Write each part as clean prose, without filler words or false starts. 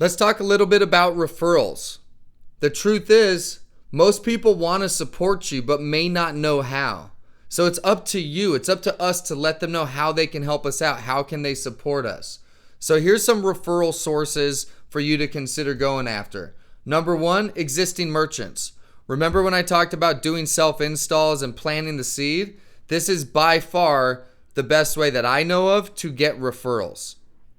Let's talk a little bit about referrals. The truth is, most people want to support you but may not know how. So it's up to you. It's up to us to let them know how they can help us out. How can they support us? So here's some referral sources for you to consider going after. Number one, existing merchants. Remember when I talked about doing self-installs and planting the seed? This is by far the best way that I know of to get referrals.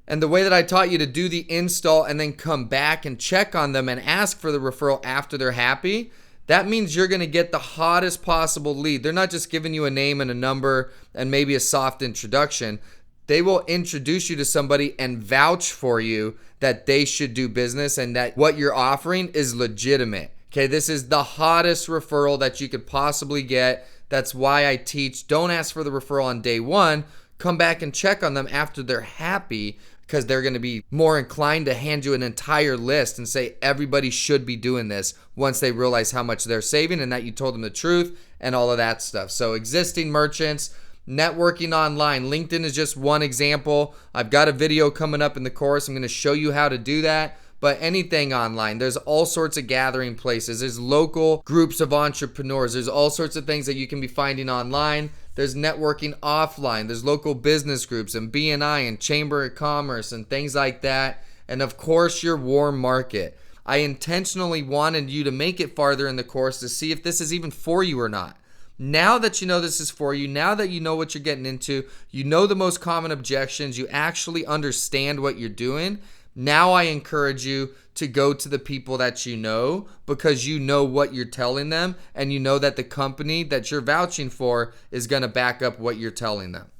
And the way that I taught you to do the install and then come back and check on them and ask for the referral after they're happy, that means you're going to get the hottest possible lead. They're not just giving you a name and a number and maybe a soft introduction. They will introduce you to somebody and vouch for you that they should do business and that what you're offering is legitimate. Okay, this is the hottest referral that you could possibly get. That's why I teach, don't ask for the referral on day one. Come back and check on them after they're happy, because they're going to be more inclined to hand you an entire list and say everybody should be doing this once they realize how much they're saving and that you told them the truth and all of that stuff. So existing merchants, networking online. LinkedIn is just one example. I've got a video coming up in the course. I'm going to show you how to do that. But anything online, there's all sorts of gathering places. There's local groups of entrepreneurs. There's all sorts of things that you can be finding online. There's networking offline. There's local business groups and BNI and Chamber of Commerce and things like that. And of course, your warm market. I intentionally wanted you to make it farther in the course to see if this is even for you or not. Now that you know this is for you, now that you know what you're getting into, you know the most common objections, you actually understand what you're doing. Now I encourage you to go to the people that you know, because you know what you're telling them and you know that the company that you're vouching for is going to back up what you're telling them.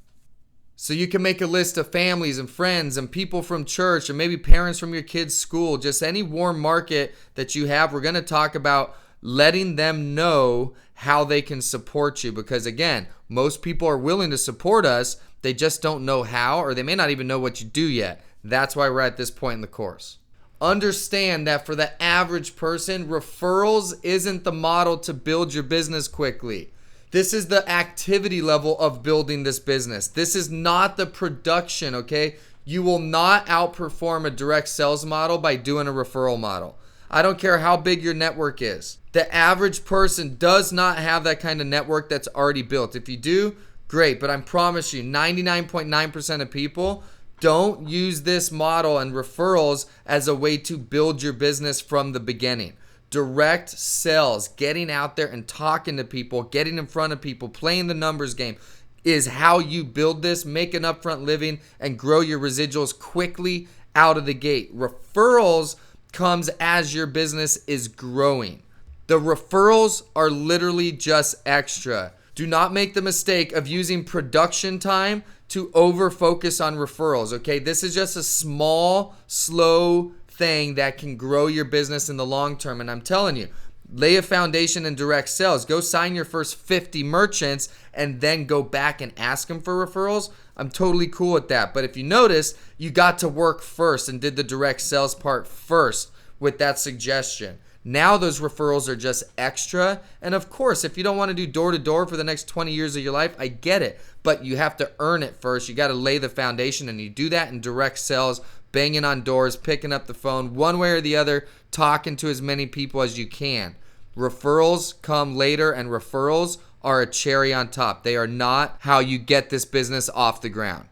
So you can make a list of families and friends and people from church and maybe parents from your kids' school, just any warm market that you have. We're going to talk about letting them know how they can support you, because again, most people are willing to support us. They just don't know how, or they may not even know what you do yet. That's why we're at this point in the course. Understand that for the average person, referrals isn't the model to build your business quickly. This is the activity level of building this business. This is not the production, okay? You will not outperform a direct sales model by doing a referral model. I don't care how big your network is. The average person does not have that kind of network that's already built. If you do, great, but I promise you, 99.9% of people don't use this model and referrals as a way to build your business from the beginning. Direct sales, getting out there and talking to people, getting in front of people, playing the numbers game is how you build this, make an upfront living, and grow your residuals quickly out of the gate. Referrals comes as your business is growing. The referrals are literally just extra. Do not make the mistake of using production time to over focus on referrals, okay? This is just a small, slow thing that can grow your business in the long term. And I'm telling you, lay a foundation in direct sales. Go sign your first 50 merchants and then go back and ask them for referrals. I'm totally cool with that. But if you notice, you got to work first and did the direct sales part first with that suggestion. Now those referrals are just extra. And of course, if you don't want to do door-to-door for the next 20 years of your life, I get it. But you have to earn it first. You got to lay the foundation, and you do that in direct sales, banging on doors, picking up the phone, one way or the other, talking to as many people as you can. Referrals come later, and referrals are a cherry on top. They are not how you get this business off the ground.